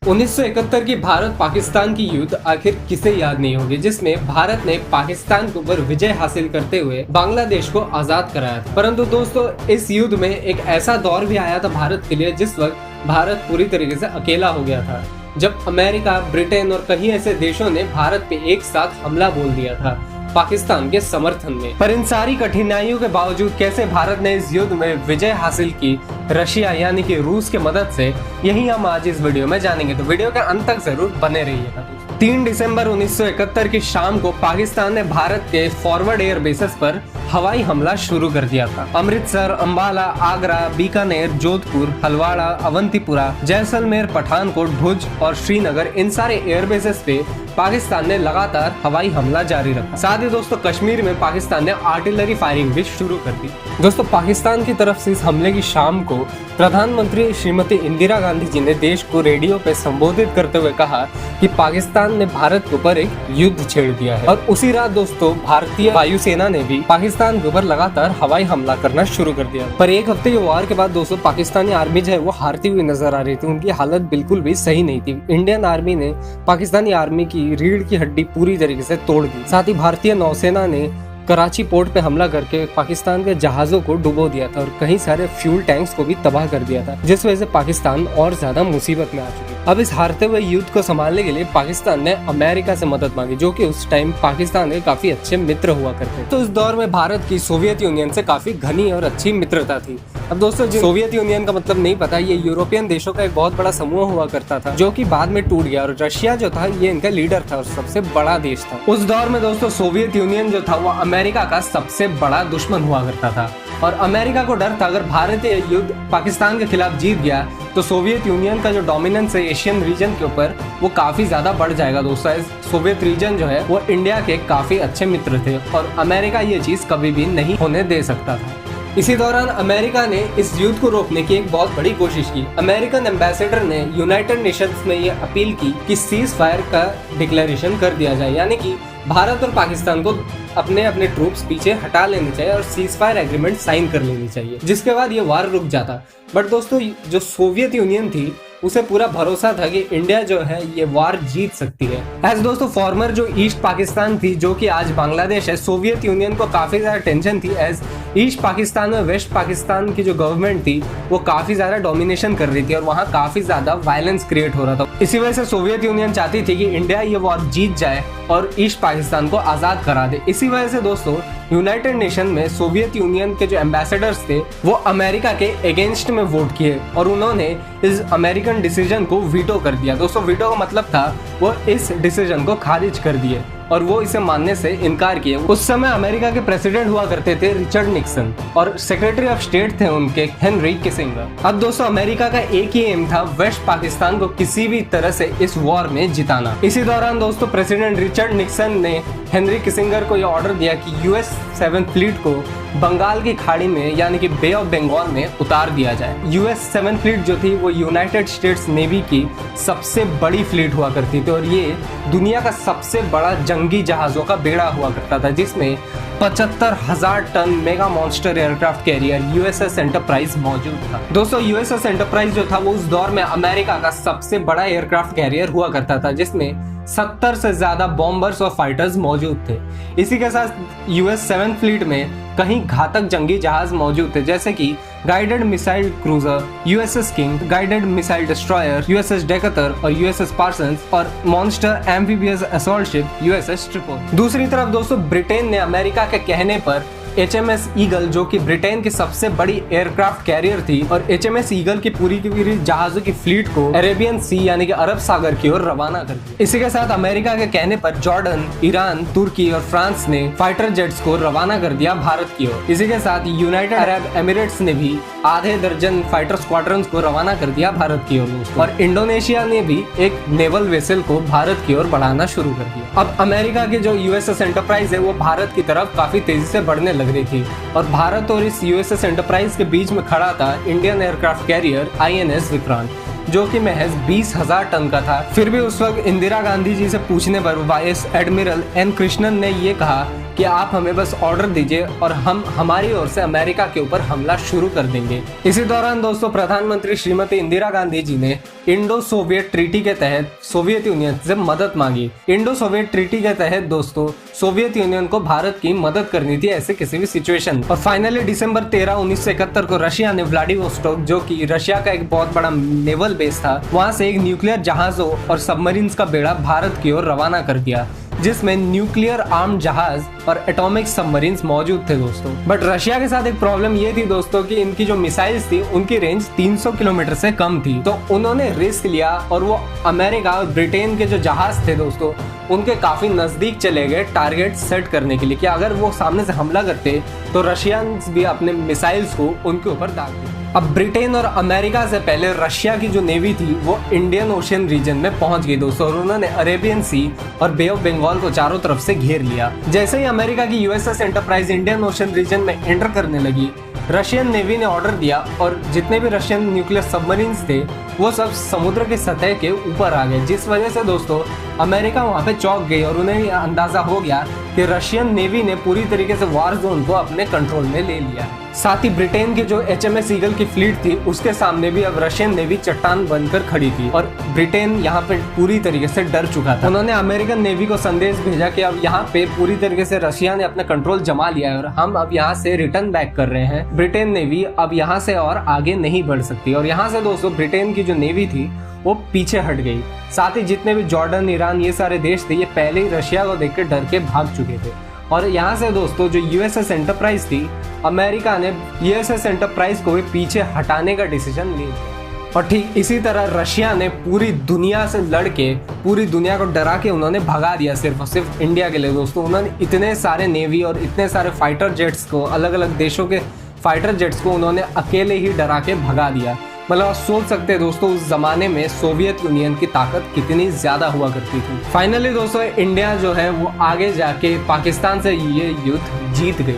1971 की भारत पाकिस्तान की युद्ध आखिर किसे याद नहीं होगी, जिसमें भारत ने पाकिस्तान के ऊपर विजय हासिल करते हुए बांग्लादेश को आजाद कराया था। परंतु दोस्तों, इस युद्ध में एक ऐसा दौर भी आया था भारत के लिए जिस वक्त भारत पूरी तरीके से अकेला हो गया था, जब अमेरिका, ब्रिटेन और कई ऐसे देशों ने भारत पे एक साथ हमला बोल दिया था पाकिस्तान के समर्थन में। पर इन सारी कठिनाइयों के बावजूद कैसे भारत ने इस युद्ध में विजय हासिल की रशिया यानी कि रूस के मदद से, यही हम आज इस वीडियो में जानेंगे। तो वीडियो के अंत तक जरूर बने रहिएगा। 3 दिसंबर 1971 की शाम को पाकिस्तान ने भारत के फॉरवर्ड एयर बेसेस पर हवाई हमला शुरू कर दिया था। अमृतसर, अंबाला, आगरा, बीकानेर, जोधपुर, हलवाड़ा, अवंतीपुरा, जैसलमेर, पठानकोट, भुज और श्रीनगर, इन सारे एयर बेसेस पे पाकिस्तान ने लगातार हवाई हमला जारी रखा। साथ ही दोस्तों, कश्मीर में पाकिस्तान ने आर्टिलरी फायरिंग भी शुरू कर दी। दोस्तों, पाकिस्तान की तरफ से इस हमले की शाम को प्रधानमंत्री श्रीमती इंदिरा गांधी जी ने देश को रेडियो पे संबोधित करते हुए कहा कि पाकिस्तान ने भारत के ऊपर एक युद्ध छेड़ दिया है। और उसी रात दोस्तों, भारतीय वायुसेना ने भी पाकिस्तान के ऊपर लगातार हवाई हमला करना शुरू कर दिया। पर एक हफ्ते के वार के बाद दोस्तों, पाकिस्तानी आर्मी जो है वो हारती हुई नजर आ रही थी। उनकी हालत बिल्कुल भी सही नहीं थी। इंडियन आर्मी ने पाकिस्तानी आर्मी की रीढ़ की हड्डी पूरी तरीके से तोड़ दी। साथ ही भारतीय नौसेना ने कराची पोर्ट पे हमला करके पाकिस्तान के जहाजों को डुबो दिया था और कई सारे फ्यूल टैंक्स को भी तबाह कर दिया था, जिस वजह से पाकिस्तान और ज्यादा मुसीबत में आ चुकी। अब इस हारते हुए युद्ध को संभालने के लिए पाकिस्तान ने अमेरिका से मदद मांगी, जो कि उस टाइम पाकिस्तान के काफी अच्छे मित्र हुआ करते। तो इस दौर में भारत की सोवियत यूनियन से काफी घनी और अच्छी मित्रता थी। अब दोस्तों, सोवियत यूनियन का मतलब नहीं पता, ये यूरोपियन देशों का एक बहुत बड़ा समूह हुआ करता था, जो कि बाद में टूट गया। और रशिया जो था, ये इनका लीडर था और सबसे बड़ा देश था। उस दौर में दोस्तों, सोवियत यूनियन जो था वो अमेरिका का सबसे बड़ा दुश्मन हुआ करता था। और अमेरिका को डर था, अगर भारत ये युद्ध पाकिस्तान के खिलाफ जीत गया तो सोवियत यूनियन का जो डोमिनेंस है एशियन रीजन के ऊपर, वो काफी ज्यादा बढ़ जाएगा। दोस्तों, सोवियत रीजन जो है वो इंडिया के काफी अच्छे मित्र थे और अमेरिका ये चीज कभी भी नहीं होने दे सकता था। इसी दौरान अमेरिका ने इस युद्ध को रोकने की एक बहुत बड़ी कोशिश की। अमेरिकन एम्बेसडर ने यूनाइटेड नेशंस में ये अपील की कि सीज फायर का डिक्लेरेशन कर दिया जाए, यानी कि भारत और पाकिस्तान को अपने अपने ट्रूप्स पीछे हटा लेने चाहिए और सीज फायर एग्रीमेंट साइन कर लेनी चाहिए, जिसके बाद ये वार रुक जाता। बट दोस्तों, जो सोवियत यूनियन थी उसे पूरा भरोसा था कि इंडिया जो है ये वार जीत सकती है। एज दोस्तों, फॉर्मर जो ईस्ट पाकिस्तान थी, जो कि आज बांग्लादेश है, सोवियत यूनियन को काफी ज्यादा टेंशन थी। एज ईस्ट पाकिस्तान में वेस्ट पाकिस्तान की जो गवर्नमेंट थी वो काफी ज्यादा डोमिनेशन कर रही थी और वहाँ काफी ज्यादा वायलेंस क्रिएट हो रहा था। इसी वजह से सोवियत यूनियन चाहती थी कि इंडिया ये वार जीत जाए और ईस्ट पाकिस्तान को आजाद करा दे। इसी वजह से दोस्तों, यूनाइटेड नेशन में सोवियत यूनियन के जो एम्बेसडर्स थे वो अमेरिका के अगेंस्ट में वोट किए और उन्होंने इस अमेरिकन डिसीजन को वीटो कर दिया। दोस्तों, वीटो का मतलब था वो इस डिसीजन को खारिज कर दिए और वो इसे मानने से इनकार किए। उस समय अमेरिका के प्रेसिडेंट हुआ करते थे रिचर्ड निक्सन और सेक्रेटरी ऑफ स्टेट थे उनके हेनरी किसिंगर। अब दोस्तों, अमेरिका का एक ही एम था, वेस्ट पाकिस्तान को किसी भी तरह से इस वॉर में जिताना। इसी दौरान दोस्तों, प्रेसिडेंट रिचर्ड निक्सन ने हेनरी किसिंगर को यह ऑर्डर दिया कि US 7th फ्लीट को बंगाल की खाड़ी में यानी कि बे ऑफ बंगाल में उतार दिया जाए। US 7th फ्लीट जो थी वो यूनाइटेड स्टेट्स नेवी की सबसे बड़ी फ्लीट हुआ करती थी और ये दुनिया का सबसे बड़ा जंगी जहाजों का बेड़ा हुआ करता था, जिसमें 75,000 ton mega monster aircraft carrier USS Enterprise मौजूद था। दोस्तों, USS एंटरप्राइज जो था वो उस दौर में अमेरिका का सबसे बड़ा एयरक्राफ्ट कैरियर हुआ करता था, जिसमें 70 से ज्यादा बॉम्बर्स और फाइटर्स मौजूद थे। इसी के साथ US 7th फ्लीट में कई घातक जंगी जहाज मौजूद थे, जैसे कि guided missile cruiser USS king, guided missile destroyer USS डेकेटर और USS पार्सन्स और monster amphibious assault ship USS Tripoli. दूसरी तरफ दोस्तों, ब्रिटेन ने अमेरिका के कहने पर HMS ईगल, जो कि ब्रिटेन की सबसे बड़ी एयरक्राफ्ट कैरियर थी, और HMS ईगल की पूरी जहाजों की फ्लीट को अरेबियन सी यानी कि अरब सागर की ओर रवाना कर दिया। इसी के साथ अमेरिका के कहने पर जॉर्डन, ईरान, तुर्की और फ्रांस ने फाइटर जेट्स को रवाना कर दिया भारत की ओर। इसी के साथ यूनाइटेड अरब एमिरेट्स ने भी आधे दर्जन फाइटर स्क्वाड्रन्स को रवाना कर दिया भारत की ओर और इंडोनेशिया ने भी एक नेवल वेसल को भारत की ओर बढ़ाना शुरू कर दिया। अब अमेरिका की जो USS एंटरप्राइज है वो भारत की तरफ काफी तेजी से बढ़ने लग रही थी और भारत और इस USS एंटरप्राइज के बीच में खड़ा था Indian aircraft carrier INS Vikrant, जो कि महज 20,000 टन का था। फिर भी उस वक्त इंदिरा गांधी जी से पूछने पर वाइस एडमिरल N कृष्णन ने ये कहा कि आप हमें बस ऑर्डर दीजिए और हम हमारी ओर से अमेरिका के ऊपर हमला शुरू कर देंगे। इसी दौरान दोस्तों प्रधानमंत्री श्रीमती इंदिरा गांधी जी ने इंडो सोवियत ट्रीटी के तहत सोवियत यूनियन से मदद मांगी। इंडो सोवियत ट्रीटी के तहत दोस्तों सोवियत यूनियन को भारत की मदद करनी थी ऐसे किसी भी सिचुएशन। और फाइनली दिसंबर 13, 1971 को रशिया ने व्लादिवोस्टोक, जो कि रशिया का एक बहुत बड़ा नेवल बेस था, वहां से एक न्यूक्लियर जहाजों और सबमरीन्स का बेड़ा भारत की ओर रवाना कर दिया, जिसमें न्यूक्लियर आर्म्ड जहाज और एटॉमिक सबमरीन्स मौजूद थे दोस्तों। बट रशिया के साथ एक प्रॉब्लम ये थी दोस्तों कि इनकी जो मिसाइल्स थी उनकी रेंज 300 किलोमीटर से कम थी। तो उन्होंने रिस्क लिया और वो अमेरिका और ब्रिटेन के जो जहाज थे दोस्तों उनके काफी नजदीक चले गए टारगेट सेट करने के लिए, कि अगर वो सामने से हमला करते तो रशियंस भी अपने मिसाइल्स को उनके ऊपर दाग देते। अब ब्रिटेन और अमेरिका से पहले रशिया की जो नेवी थी वो इंडियन ओशियन रीजन में पहुंच गई दोस्तों, और उन्होंने अरेबियन सी और बे ऑफ बंगाल को चारों तरफ से घेर लिया। जैसे ही अमेरिका की USS Enterprise Indian Ocean region में एंटर करने लगी, रशियन नेवी ने ऑर्डर दिया और जितने भी रशियन न्यूक्लियर सबमरीन्स थे वो सब समुद्र की सतह के ऊपर आ गए, जिस वजह से दोस्तों अमेरिका वहां पे चौंक गई और उन्हें अंदाजा हो गया कि रशियन नेवी ने पूरी तरीके से वार जोन को अपने कंट्रोल में ले लिया। साथ ही ब्रिटेन की जो HMS ईगल की फ्लीट थी उसके सामने भी अब रशियन नेवी चट्टान बनकर खड़ी थी और ब्रिटेन यहाँ पे पूरी तरीके से डर चुका था। उन्होंने अमेरिकन नेवी को संदेश भेजा कि अब यहाँ पे पूरी तरीके से रशिया ने अपना कंट्रोल जमा लिया है और हम अब यहाँ से रिटर्न बैक कर रहे हैं। ब्रिटेन नेवी अब यहाँ से और आगे नहीं बढ़ सकती। और यहाँ से दोस्तों ब्रिटेन की जो नेवी थी वो पीछे हट गई। साथ ही जितने भी जॉर्डन, ईरान, ये सारे देश थे ये पहले ही रशिया को देख के डर के भाग चुके थे। और यहाँ से दोस्तों जो यूएसएस एंटरप्राइज थी, अमेरिका ने यूएसएस एंटरप्राइज को भी पीछे हटाने का डिसीजन लिया। और ठीक इसी तरह रशिया ने पूरी दुनिया से लड़ के पूरी दुनिया को डरा के उन्होंने भगा दिया सिर्फ और सिर्फ इंडिया के लिए दोस्तों। उन्होंने इतने सारे नेवी और इतने सारे फाइटर जेट्स को, अलग अलग देशों के फाइटर जेट्स को उन्होंने अकेले ही डरा के भगा दिया। मतलब आप सोच सकते हैं दोस्तों उस जमाने में सोवियत यूनियन की ताकत कितनी ज्यादा हुआ करती थी। फाइनली दोस्तों इंडिया जो है वो आगे जाके पाकिस्तान से ये युद्ध जीत गई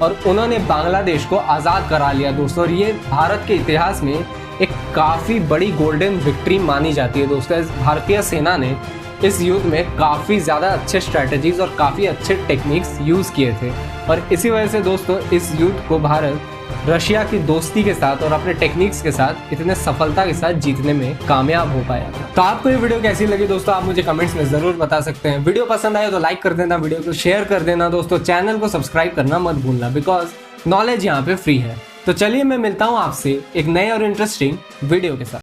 और उन्होंने बांग्लादेश को आज़ाद करा लिया दोस्तों। और ये भारत के इतिहास में एक काफ़ी बड़ी गोल्डन विक्ट्री मानी जाती है दोस्तों। भारतीय सेना ने इस युद्ध में काफ़ी ज़्यादा अच्छे स्ट्रैटेजीज और काफ़ी अच्छे टेक्निक्स यूज़ किए थे और इसी वजह से दोस्तों इस युद्ध को भारत रशिया की दोस्ती के साथ और अपने टेक्निक्स के साथ इतने सफलता के साथ जीतने में कामयाब हो पाया। तो आपको ये वीडियो कैसी लगी दोस्तों आप मुझे कमेंट्स में जरूर बता सकते हैं। वीडियो पसंद आए तो लाइक कर देना, वीडियो को शेयर कर देना दोस्तों, चैनल को सब्सक्राइब करना मत भूलना बिकॉज नॉलेज यहाँ पे फ्री है। तो चलिए मैं मिलता हूँ आपसे एक नए और इंटरेस्टिंग वीडियो के साथ।